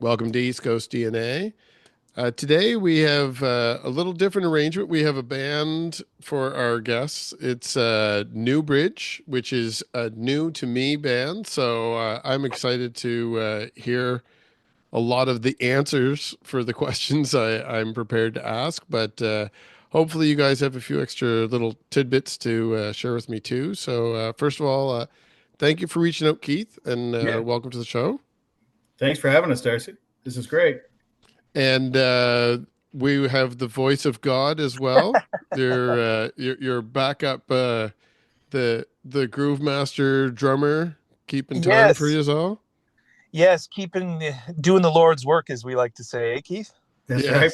Welcome to East Coast DNA. Today we have a little different arrangement. We have a band for our guests. It's Newbridge, which is a new to me band. So I'm excited to hear a lot of the answers for the questions I'm prepared to ask. But hopefully you guys have a few extra little tidbits to share with me too. So first of all, thank you for reaching out, Keith, and Yeah. welcome to the show. Thanks for having us, Darcy. This is great. And we have the voice of God as well. Your backup, the groove master drummer, keeping time for Yes, you all. yes, doing the Lord's work, as we like to say, Keith? That's right,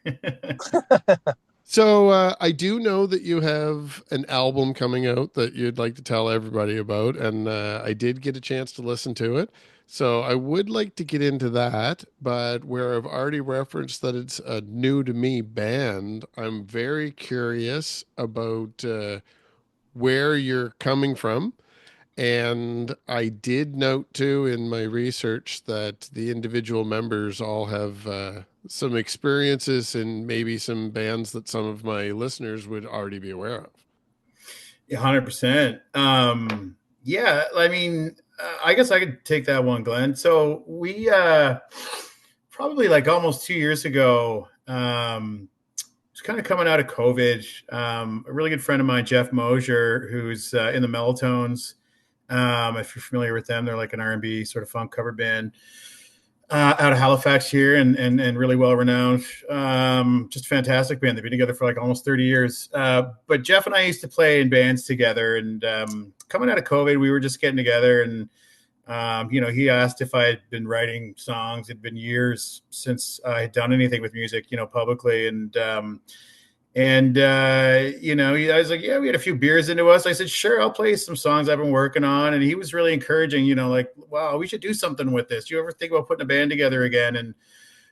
Yes. buddy. So I do know that you have an album coming out that you'd like to tell everybody about, and I did get a chance to listen to it. So I would like to get into that, but where I've already referenced that it's a new to me band, I'm very curious about where you're coming from. And I did note too in my research that the individual members all have some experiences in maybe some bands that some of my listeners would already be aware of. 100%. Yeah, I mean, I guess I could take that one, Glenn. So we probably like almost 2 years ago, was kind of coming out of COVID. A really good friend of mine, Jeff Mosher, who's in the Mellotones. If you're familiar with them, they're like an R&B sort of funk cover band. Out of Halifax here, and really well renowned. Just a fantastic band. They've been together for like almost 30 years. But Jeff and I used to play in bands together. And coming out of COVID, we were just getting together. And he asked if I had been writing songs. It'd been years since I had done anything with music, publicly. I was like, yeah, we had a few beers into us. I said, sure, I'll play some songs I've been working on. And he was really encouraging, like, wow, we should do something with this. Do you ever think about putting a band together again? And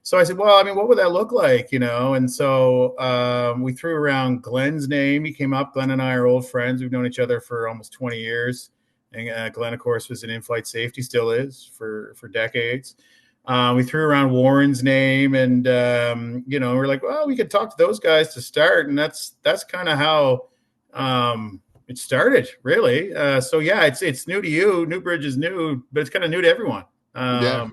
so I said, well, I mean, what would that look like? And so we threw around Glenn's name. He came up. Glenn and I are old friends. We've known each other for almost 20 years. And Glenn, of course, was in Inflight Safety, still is for decades. We threw around Warren's name, and we're like, well, we could talk to those guys to start, and that's kind of how it started, really. So yeah, it's new to you. Newbridge is new, but it's kind of new to everyone. Yeah.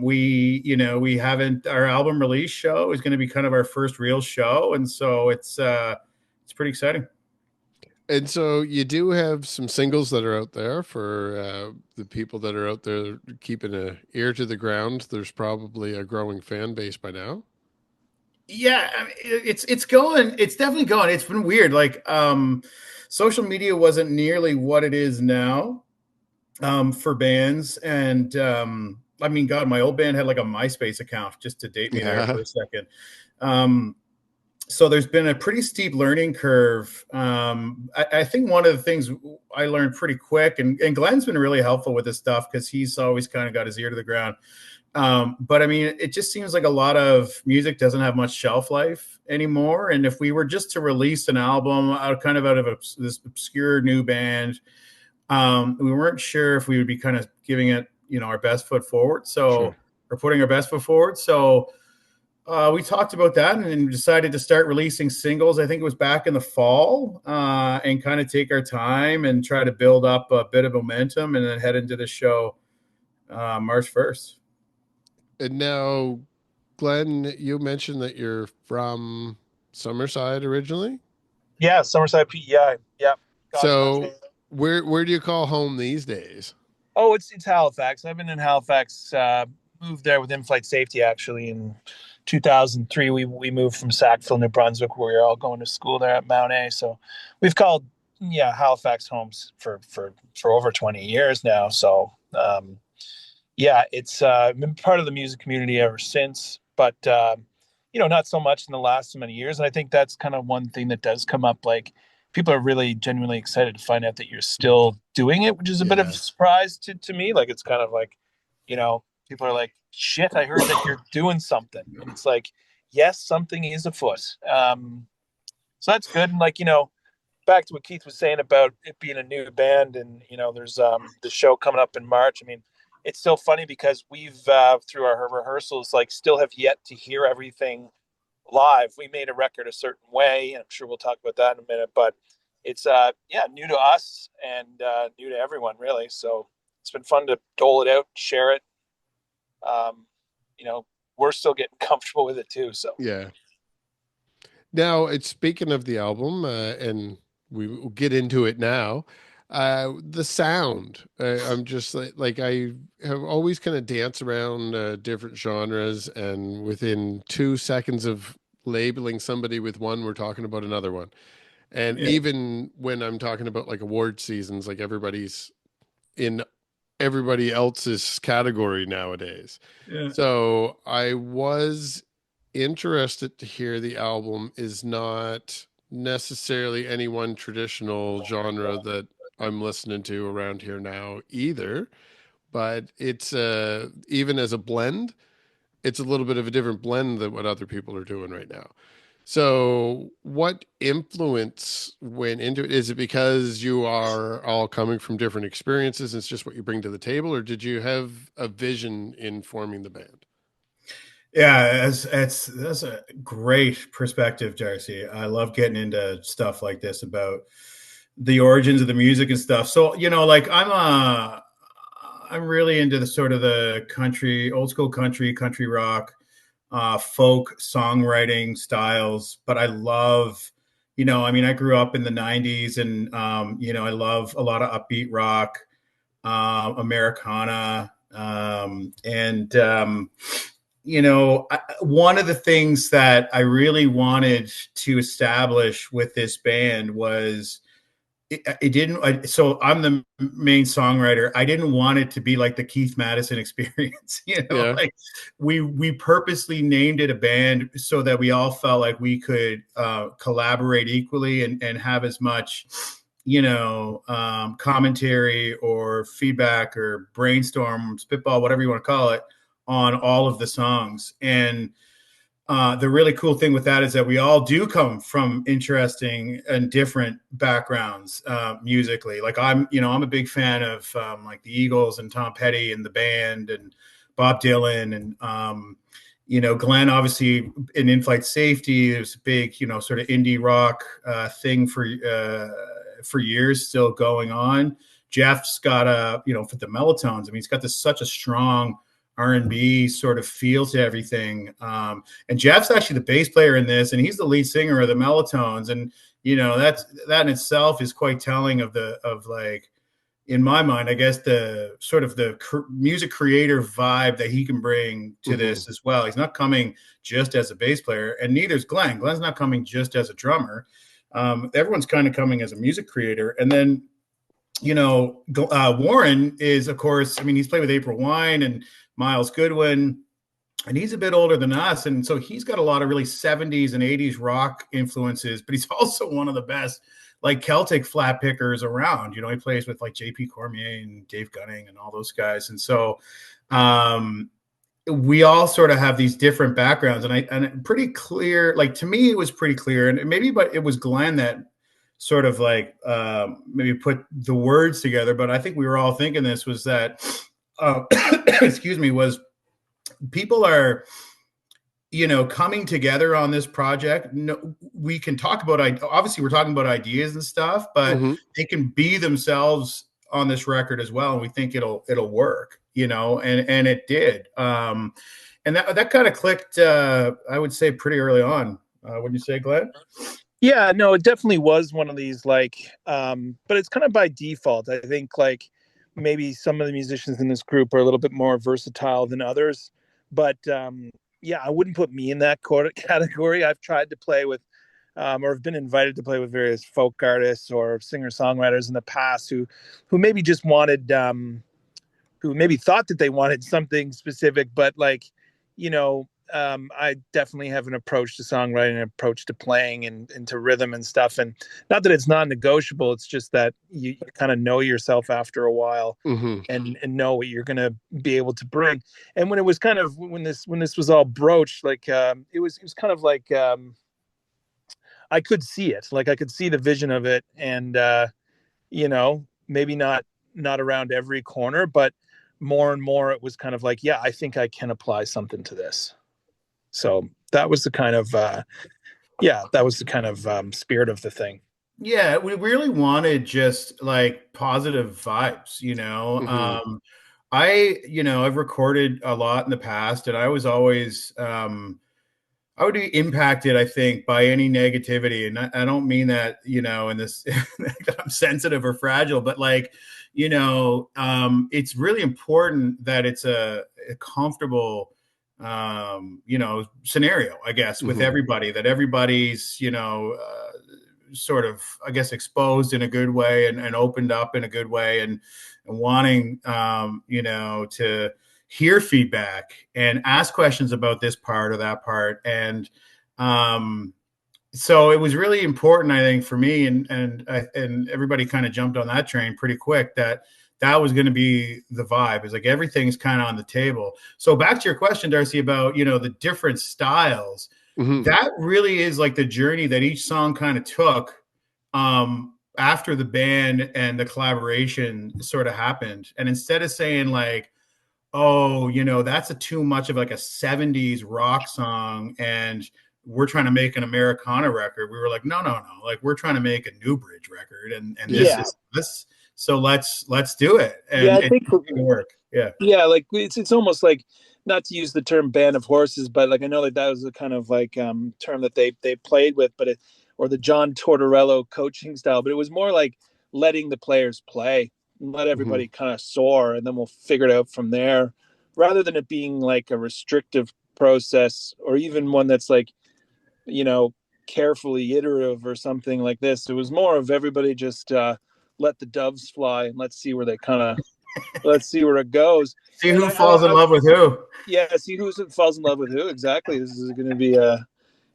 We haven't, our album release show is going to be kind of our first real show, and so it's pretty exciting. And so you do have some singles that are out there for the people that are out there keeping an ear to the ground. There's probably a growing fan base by now. Yeah, I mean, it's going. It's definitely going. It's been weird. Like social media wasn't nearly what it is now for bands. And I mean, God, my old band had like a MySpace account, just to date me there Yeah. for a second. So there's been a pretty steep learning curve. I think one of the things I learned pretty quick, and Glenn's been really helpful with this stuff because he's always kind of got his ear to the ground. But I mean, it just seems like a lot of music doesn't have much shelf life anymore. And if we were just to release an album out of this obscure new band, we weren't sure if we would be kind of giving it, our best foot forward. Sure. We're putting our best foot forward. So we talked about that and decided to start releasing singles. I think it was back in the fall, and kind of take our time and try to build up a bit of momentum and then head into the show March 1st. And now, Glenn, you mentioned that you're from Summerside originally. Yeah, Summerside, PEI. Yeah, God's So country. where do you call home these days? Oh, it's Halifax. I've been in Halifax. Moved there with Inflight Safety actually in 2003. We moved from Sackville, New Brunswick, where we were all going to school there at Mount A. So we've called Halifax homes for over 20 years now. So it's been part of the music community ever since. But not so much in the last so many years. And I think that's kind of one thing that does come up. Like people are really genuinely excited to find out that you're still doing it, which is a bit of a Yeah. surprise to me. Like it's kind of like, people are like, shit, I heard that you're doing something. And it's like, yes, something is afoot. So that's good. And like, back to what Keith was saying about it being a new band and, there's the show coming up in March. I mean, it's so funny because we've through our rehearsals like still have yet to hear everything live. We made a record a certain way, and I'm sure we'll talk about that in a minute, but it's new to us and new to everyone really. So it's been fun to dole it out, share it. You know, we're still getting comfortable with it too. So Yeah. Now, it's speaking of the album, and we will get into it now. The sound. I'm just like I have always kind of danced around different genres, and within 2 seconds of labeling somebody with one, we're talking about another one. And Yeah. even when I'm talking about like award seasons, like everybody's in everybody else's category nowadays. Yeah. So I was interested to hear the album is not necessarily any one traditional genre that I'm listening to around here now either, but it's even as a blend, it's a little bit of a different blend than what other people are doing right now. So, what influence went into it? Is it because you are all coming from different experiences? And it's just what you bring to the table, or did you have a vision in forming the band? Yeah, that's a great perspective, Darcy. I love getting into stuff like this about the origins of the music and stuff. So, like I'm really into the sort of the country, old school country rock, folk songwriting styles. But I love, I mean, I grew up in the '90s, and I love a lot of upbeat rock, Americana, one of the things that I really wanted to establish with this band was it didn't. So I'm the main songwriter. I didn't want it to be like the Keith Maddison experience. Yeah. Like we purposely named it a band so that we all felt like we could collaborate equally and have as much, commentary or feedback or brainstorm, spitball, whatever you want to call it, on all of the songs. And the really cool thing with that is that we all do come from interesting and different backgrounds musically. Like I'm a big fan of like the Eagles and Tom Petty and the band and Bob Dylan and Glenn, obviously in In-Flight Safety. There's a big, sort of indie rock thing for years still going on. Jeff's got for the Mellotones. I mean, he's got such a strong R&B sort of feel to everything. And Jeff's actually the bass player in this, and he's the lead singer of the Mellotones. And, that in itself is quite telling of like, in my mind, I guess the sort of the music creator vibe that he can bring to this as well. He's not coming just as a bass player, and neither is Glenn. Glenn's not coming just as a drummer. Everyone's kind of coming as a music creator. And then, Warren is, of course, I mean, he's played with April Wine and Myles Goodwyn, and he's a bit older than us. And so he's got a lot of really 70s and 80s rock influences, but he's also one of the best like Celtic flat pickers around. He plays with like JP Cormier and Dave Gunning and all those guys. And so we all sort of have these different backgrounds, and pretty clear, like to me, it was pretty clear, and maybe, but it was Glenn that sort of like maybe put the words together. But I think we were all thinking this was that, excuse me, was people are, coming together on this project. No, we can talk about, obviously we're talking about ideas and stuff, but they can be themselves on this record as well. And we think it'll work, and it did. And that kind of clicked, I would say pretty early on. Wouldn't you say, Glenn? Yeah, no, it definitely was one of these like, but it's kind of by default. I think like maybe some of the musicians in this group are a little bit more versatile than others, but yeah, I wouldn't put me in that category. I've tried to play with, or have been invited to play with various folk artists or singer-songwriters in the past who maybe just wanted, who maybe thought that they wanted something specific, but like, I definitely have an approach to songwriting, an approach to playing and to rhythm and stuff. And not that it's non-negotiable. It's just that you kind of know yourself after a while and know what you're going to be able to bring. And when it was kind of, when this was all broached, like, it was kind of like, I could see it, like I could see the vision of it. And, maybe not around every corner, but more and more it was kind of like, yeah, I think I can apply something to this. So that was the kind of spirit of the thing. Yeah, we really wanted just like positive vibes, you know. Hmm. I've recorded a lot in the past, and I was always I would be impacted, I think, by any negativity. And I don't mean that, you know, in this that I'm sensitive or fragile, but like, it's really important that it's a comfortable scenario, I guess, with Hmm. everybody, that everybody's, sort of, I guess, exposed in a good way, and opened up in a good way, and wanting, to hear feedback and ask questions about this part or that part. And so it was really important, I think, for me, and everybody kind of jumped on that train pretty quick, that was going to be the vibe. It's like everything's kind of on the table. So back to your question, Darcy, about the different styles. Hmm. That really is like the journey that each song kind of took after the band and the collaboration sort of happened. And instead of saying like, oh, that's a too much of like a 70s rock song, and we're trying to make an Americana record, we were like, no, no, no. Like, we're trying to make a Newbridge record, and this Yeah. Yeah. is this. So let's do it. Yeah, And I it's think going to work. Yeah. yeah, like it's almost like, not to use the term band of horses, but like I know that was a kind of like term that they played with, but or the John Tortorello coaching style, but it was more like letting the players play and let Hmm. everybody kind of soar, and then we'll figure it out from there, rather than it being like a restrictive process, or even one that's like, you know, carefully iterative or something like this. It was more of everybody just let the doves fly, and let's see where it goes. See And who falls in love with who. yeah, see who falls in love with who. Exactly. This is going to be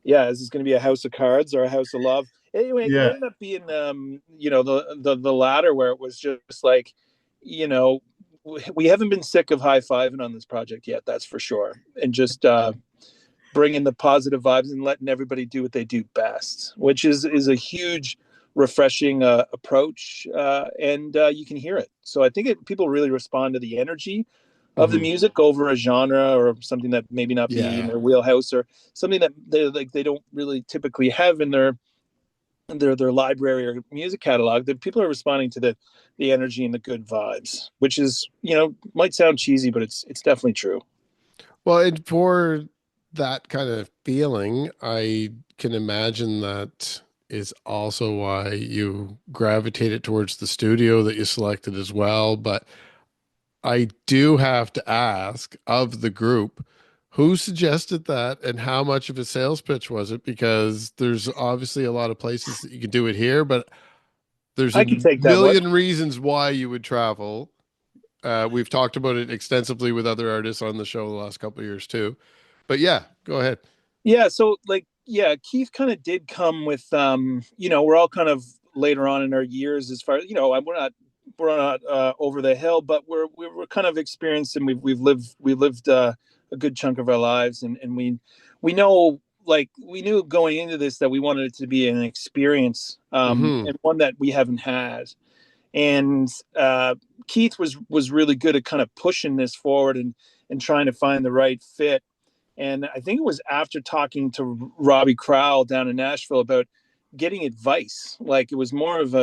this is going to be a house of cards or a house of love. Anyway, it Yeah. ended up being the latter, where it was just like, you know, we haven't been sick of high-fiving on this project yet, that's for sure, and just bringing the positive vibes and letting everybody do what they do best, which is a huge refreshing approach, and you can hear it. So I think people really respond to the energy of the Hmm. music over a genre or something that maybe not be in Yeah. their wheelhouse, or something that they don't really typically have in their library or music catalog. That people are responding to the energy and the good vibes, which is, might sound cheesy, but it's definitely true. Well, and for that kind of feeling, I can imagine that is also why you gravitated towards the studio that you selected as well. But I do have to ask, of the group, who suggested that and how much of a sales pitch was it? Because there's obviously a lot of places that you can do it here, but there's I a can take that one. million reasons why you would travel. We've talked about it extensively with other artists on the show the last couple of years too. But yeah, go ahead. Yeah, so like, yeah, Keith kind of did come with we're all kind of later on in our years, as far as, we're not over the hill, but we're kind of experienced, and we've lived a good chunk of our lives, and we know, like, we knew going into this that we wanted it to be an experience, Hmm. and one that we haven't had. And Keith was really good at kind of pushing this forward, and trying to find the right fit. And I think it was after talking to Robbie Crowell down in Nashville about getting advice. Like, it was more of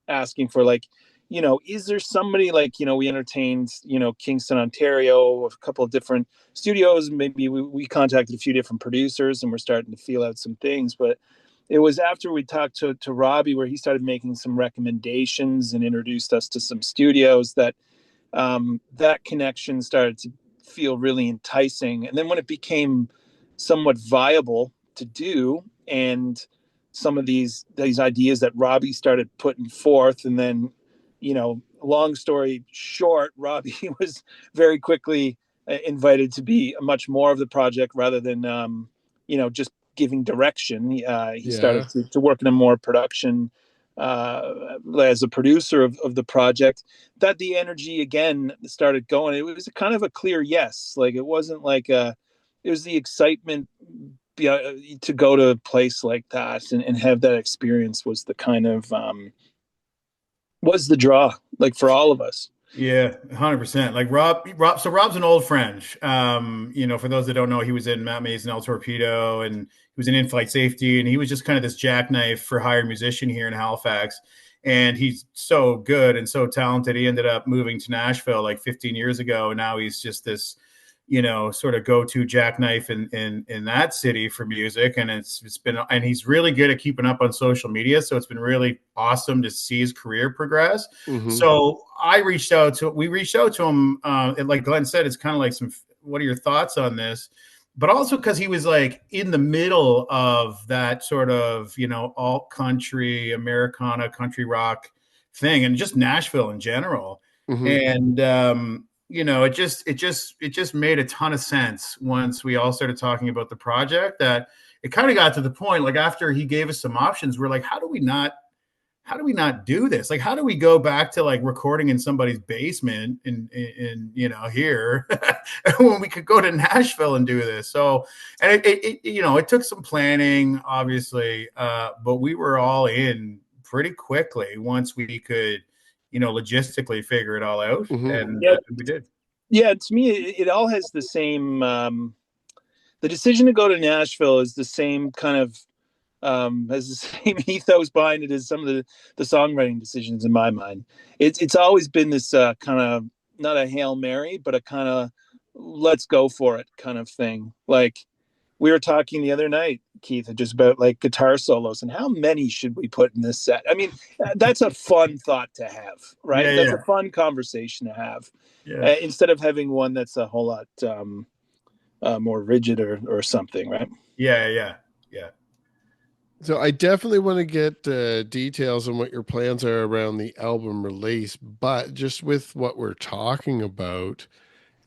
asking for, like, is there somebody, like, we entertained, Kingston, Ontario, a couple of different studios. Maybe we contacted a few different producers, and we're starting to feel out some things. But it was after we talked to Robbie, where he started making some recommendations and introduced us to some studios, that that connection started to feel really enticing. And then when it became somewhat viable to do, and some of these ideas that Robbie started putting forth, and then, long story short, Robbie was very quickly invited to be much more of the project, rather than just giving direction. He started Yeah. to work in a more production, as a producer of the project, that the energy again started going. It was kind of a clear yes. Like, it wasn't like it was the excitement, to go to a place like that, and have that experience, was the kind of was the draw, like, for all of us. Yeah, 100%. Like Rob. So Rob's an old friend. For those that don't know, he was in Matt Mays and El Torpedo, and he was in In-Flight Safety, and he was just kind of this jackknife for hire musician here in Halifax. And he's so good and so talented. He ended up moving to Nashville like 15 years ago, and now he's just this, sort of go-to jackknife in that city for music. And it's been, and he's really good at keeping up on social media. So it's been really awesome to see his career progress. Mm-hmm. So we reached out to him. And like Glenn said, it's kind of like what are your thoughts on this? But also because he was like in the middle of that sort of, alt country, Americana, country rock thing, and just Nashville in general. Mm-hmm. And, it just made a ton of sense once we all started talking about the project, that it kind of got to the point, like after he gave us some options, we're like, how do we not do this? Like, how do we go back to like recording in somebody's basement in here when we could go to Nashville and do this? So, and it took some planning, obviously, but we were all in pretty quickly once we could, logistically figure it all out. Mm-hmm. And we did. Yeah, to me, it all has the same. The decision to go to Nashville is the same kind of has the same ethos behind it as some of the songwriting decisions in my mind. It's always been this kind of, not a Hail Mary, but a kind of let's go for it kind of thing. Like we were talking the other night, Keith, just about like guitar solos and how many should we put in this set? I mean, that's a fun thought to have, right? Yeah, that's yeah. a fun conversation to have, Yeah. instead of having one that's a whole lot more rigid or something, right? Yeah. So I definitely want to get details on what your plans are around the album release, but just with what we're talking about,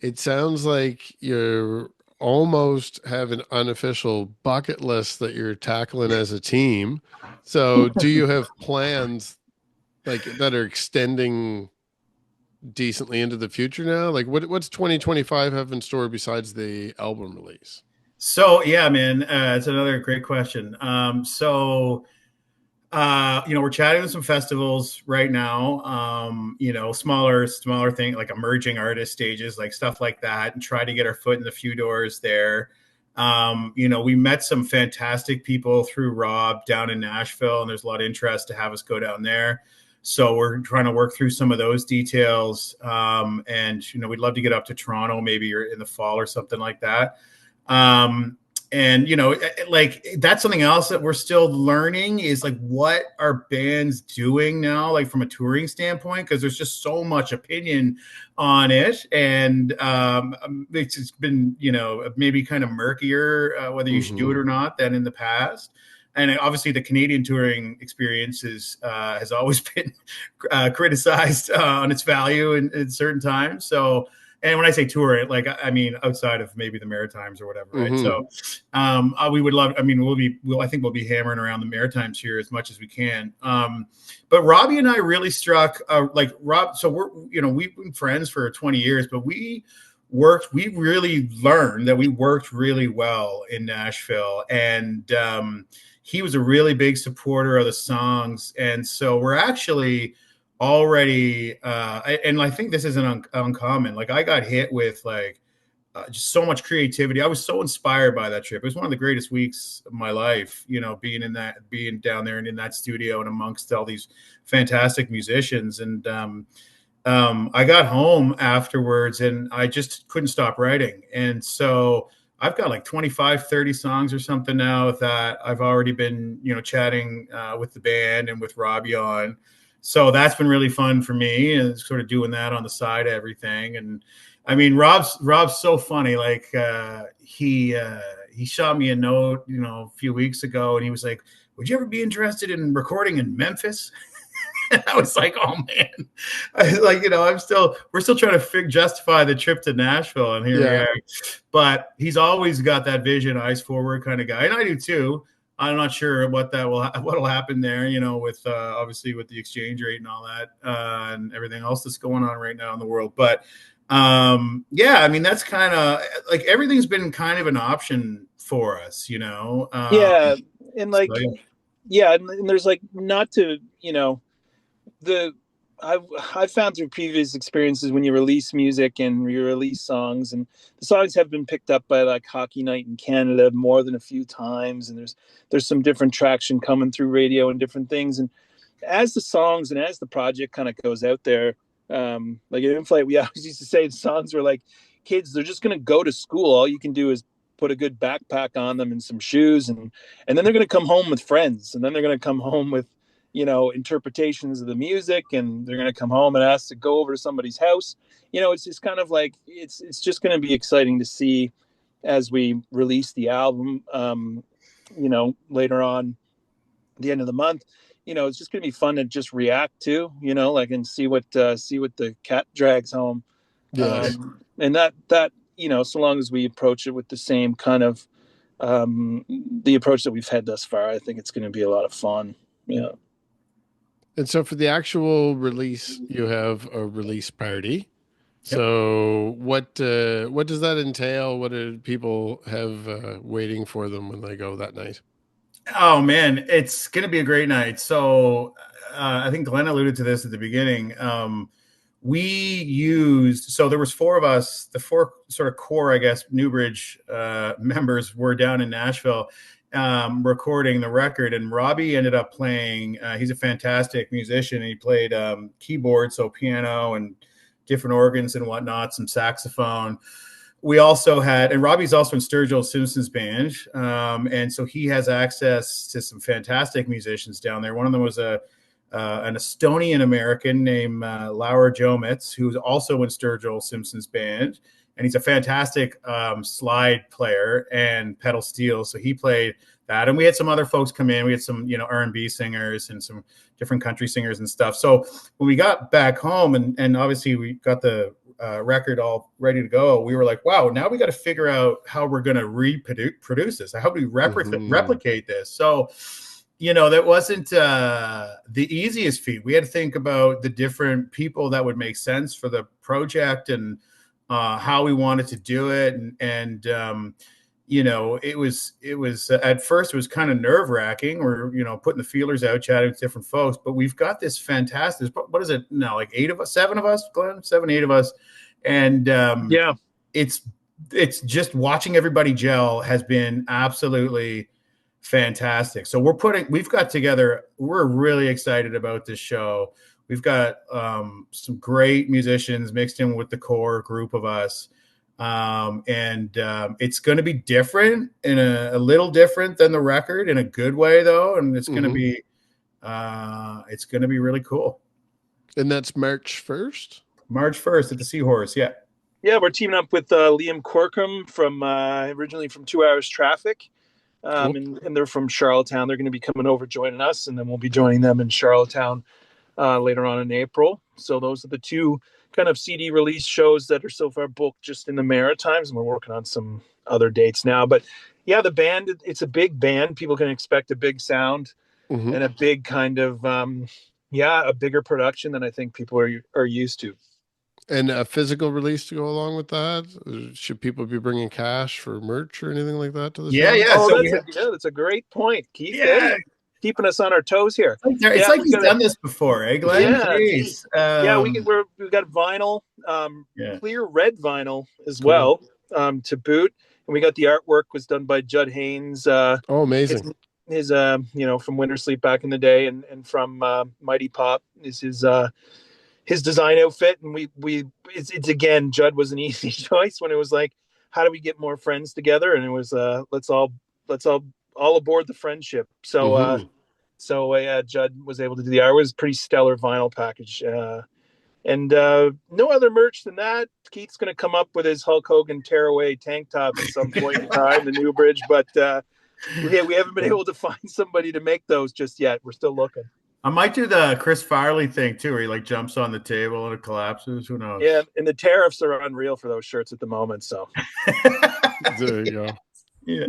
it sounds like you're almost have an unofficial bucket list that you're tackling as a team. So do you have plans like that are extending decently into the future now? Like what's 2025 have in store besides the album release? So yeah, man, it's another great question. We're chatting with some festivals right now. Smaller thing like emerging artist stages, like stuff like that, and try to get our foot in the few doors there. We met some fantastic people through Rob down in Nashville, and there's a lot of interest to have us go down there. So we're trying to work through some of those details. We'd love to get up to Toronto, maybe in the fall or something like that. Like that's something else that we're still learning is like what are bands doing now, like from a touring standpoint, because there's just so much opinion on it, and it's been maybe kind of murkier whether you should do it or not than in the past. And obviously the Canadian touring experience has always been criticized on its value in certain times. So, and when I say tour, like I mean outside of maybe the Maritimes or whatever, right? So, we would love. I mean, I think we'll be hammering around the Maritimes here as much as we can. But Robbie and I really struck like Rob. So we've been friends for 20 years, but we really learned that we worked really well in Nashville, and he was a really big supporter of the songs, and so we're actually already and I think this isn't uncommon. Like I got hit with like just so much creativity. I was so inspired by that trip. It was one of the greatest weeks of my life, being down there and in that studio and amongst all these fantastic musicians. And I got home afterwards and I just couldn't stop writing. And so I've got like 25, 30 songs or something now that I've already been, chatting with the band and with Robbie on. So that's been really fun for me, and sort of doing that on the side of everything. And I mean, Rob's so funny. Like he shot me a note, a few weeks ago, and he was like, "Would you ever be interested in recording in Memphis?" And I was like, "Oh man," we're still trying to justify the trip to Nashville, and here we are. But he's always got that vision, eyes forward kind of guy, and I do too. I'm not sure what'll happen there, with obviously with the exchange rate and all that and everything else that's going on right now in the world. But I mean, that's kind of like everything's been kind of an option for us, Yeah, and like, and there's like not to, the I've found through previous experiences when you release music and you release songs, and the songs have been picked up by like Hockey Night in Canada more than a few times, and there's some different traction coming through radio and different things. And as the songs and as the project kind of goes out there, like at Inflight, we always used to say the songs were like kids. They're just going to go to school. All you can do is put a good backpack on them and some shoes, and then they're going to come home with friends, and then they're going to come home with interpretations of the music, and they're going to come home and ask to go over to somebody's house. It's just kind of like it's just going to be exciting to see as we release the album, later on the end of the month. It's just going to be fun to just react to, like, and see what the cat drags home. Yes. And that so long as we approach it with the same kind of the approach that we've had thus far, I think it's going to be a lot of fun. Yeah. And so for the actual release, you have a release party. Yep. So what does that entail? What do people have waiting for them when they go that night? Oh man, it's going to be a great night. So I think Glenn alluded to this at the beginning. So there was four of us, the four sort of core, I guess, Newbridge members were down in Nashville recording the record, and Robbie ended up playing. He's a fantastic musician. He played keyboard, so piano and different organs and whatnot, some saxophone. We also had, and Robbie's also in Sturgill Simpson's band, and so he has access to some fantastic musicians down there. One of them was an Estonian American named Laura Jomitz, who's also in Sturgill Simpson's band, and he's a fantastic slide player and pedal steel. So he played that, and we had some other folks come in. We had some, R&B singers and some different country singers and stuff. So when we got back home, and obviously we got the record all ready to go, we were like, wow, now we got to figure out how we're going to reproduce this. How do we replicate this? So, that wasn't the easiest feat. We had to think about the different people that would make sense for the project and how we wanted to do it. And it was at first it was kind of nerve wracking. We're, putting the feelers out, chatting with different folks, but we've got this fantastic, what is it now? Like 7 of us, Glenn, 7, 8 of us. And yeah, it's just watching everybody gel has been absolutely fantastic. So we've got together, we're really excited about this show. We've got some great musicians mixed in with the core group of us. And it's going to be different and a little different than the record in a good way though. And it's going to be, really cool. And that's March 1st? March 1st at the Seahorse. Yeah. Yeah. We're teaming up with Liam Corcoran from originally from 2 Hours Traffic. Cool. And they're from Charlottetown. They're going to be coming over joining us, and then we'll be joining them in Charlottetown later on in April. So those are the two kind of CD release shows that are so far booked just in the Maritimes, and we're working on some other dates now. But yeah, the band, it's a big band. People can expect a big sound and a big kind of a bigger production than I think people are used to. And a physical release to go along with that? Should people be bringing cash for merch or anything like that to the show? Yeah. Oh, that's a great point, Keith. Yeah. Keeping us on our toes here. It's like he's done this before, eh, Glenn? Yeah, we've got vinyl, clear red vinyl as well, to boot, and we got the artwork was done by Judd Haynes. Amazing! His from Winter Sleep back in the day, and from Mighty Pop is his design outfit, and it's again, Judd was an easy choice when it was like, how do we get more friends together? And it was let's all aboard the friendship. So Judd was able to do the art. It was a pretty stellar vinyl package. And no other merch than that. Keith's going to come up with his Hulk Hogan tearaway tank tops at some point in time, the Newbridge, but we haven't been able to find somebody to make those just yet. We're still looking. I might do the Chris Farley thing too, where he like jumps on the table and it collapses. Who knows? Yeah, and the tariffs are unreal for those shirts at the moment. So there you go. Yeah.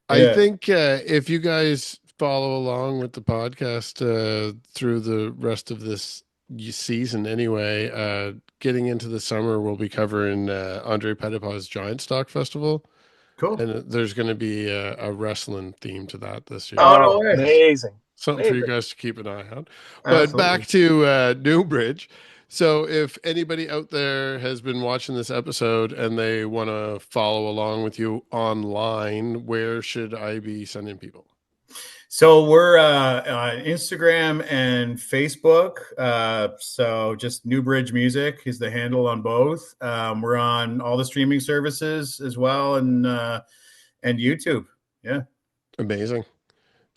I think if you guys follow along with the podcast through the rest of this season anyway, getting into the summer, we'll be covering Andre Petitpas's Giant Stock Festival. Cool. And there's going to be a wrestling theme to that this year. Oh, no way. Amazing. something for you guys to keep an eye on. But Absolutely. back to Newbridge. So if anybody out there has been watching this episode and they want to follow along with you online, where should I be sending people? So we're on Instagram and Facebook. So just Newbridge Music is the handle on both. We're on all the streaming services as well, and YouTube. Yeah, amazing.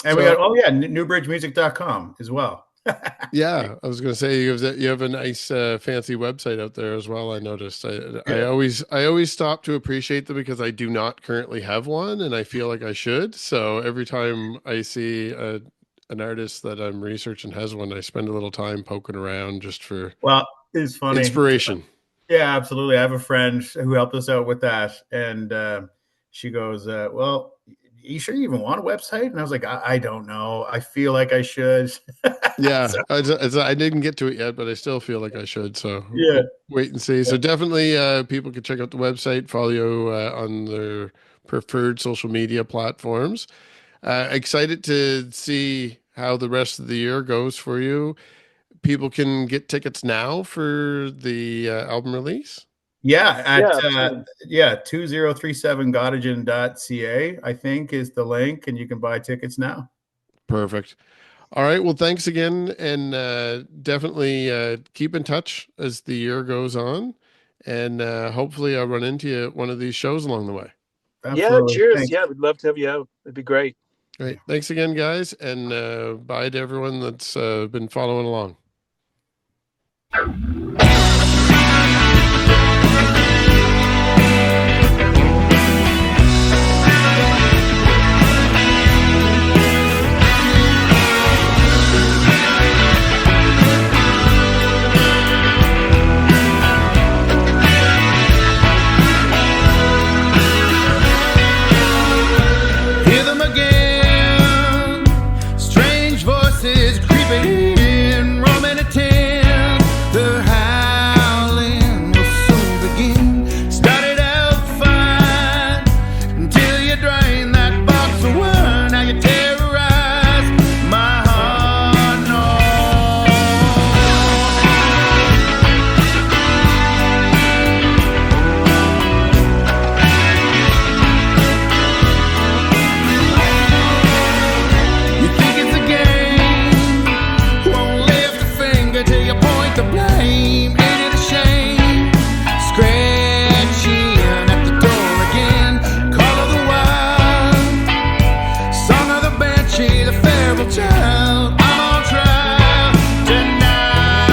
And we got newbridgemusic.com as well. Yeah, I was going to say you have a nice fancy website out there as well. I noticed. I always stop to appreciate them because I do not currently have one, and I feel like I should. So every time I see an artist that I'm researching has one, I spend a little time poking around just for it's funny inspiration. Yeah, absolutely. I have a friend who helped us out with that, and she goes, "Well, you sure you even want a website?" And I was like, I don't know. I feel like I should. Yeah, I didn't get to it yet, but I still feel like I should. So yeah, wait and see. So definitely people can check out the website, follow you on their preferred social media platforms. Excited to see how the rest of the year goes for you. People can get tickets now for the album release. Yeah, at 2037gottagen.ca, I think, is the link, and you can buy tickets now. Perfect. All right. Well, thanks again, and definitely keep in touch as the year goes on, and hopefully I'll run into you at one of these shows along the way. Absolutely. Yeah, cheers. Thanks. Yeah, we'd love to have you out. It'd be great. Great. Thanks again, guys, and bye to everyone that's been following along. Hear them again, strange voices creeping in, roaming a tent. The howling will soon begin. Started out fine until you drain that box of wine. Now you terrorize my heart. You think it's a game? Won't lift a finger till you point the blame. Ain't it a shame? Scratching at the door again. Call of the wild, song of the banshee, the feral child. I'm on trial tonight.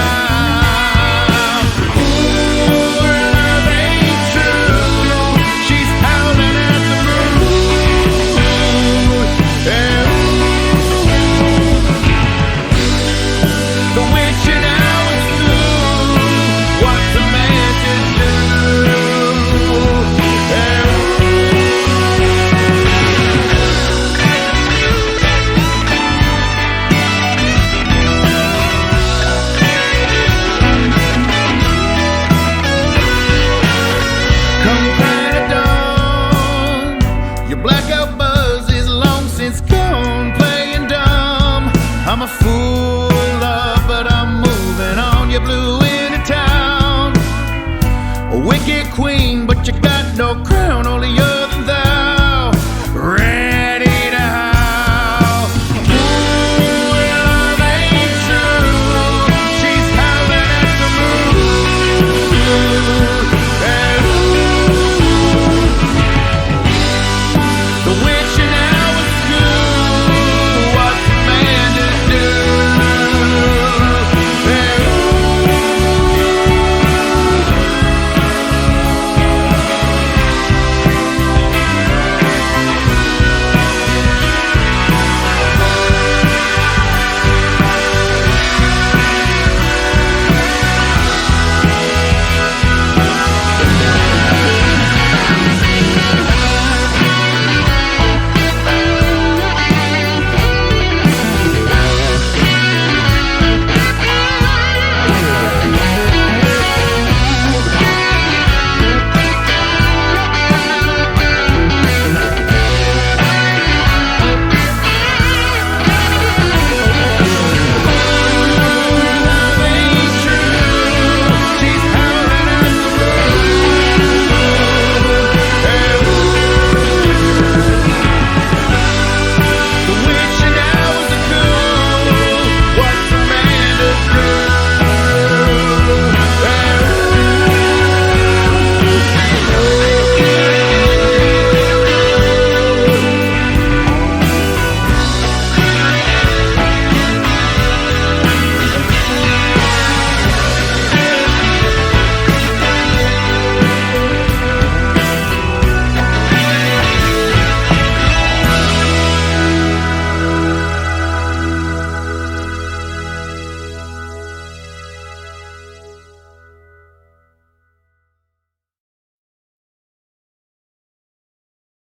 Ooh, love ain't true. She's howling at the moon. And the witching hour is through. What's a man to do? Come bright at dawn, your blackout buzz is long since gone, playing dumb. I'm a fool, love, but I'm moving on. You blew into town, a wicked queen, but you got no crown. Only your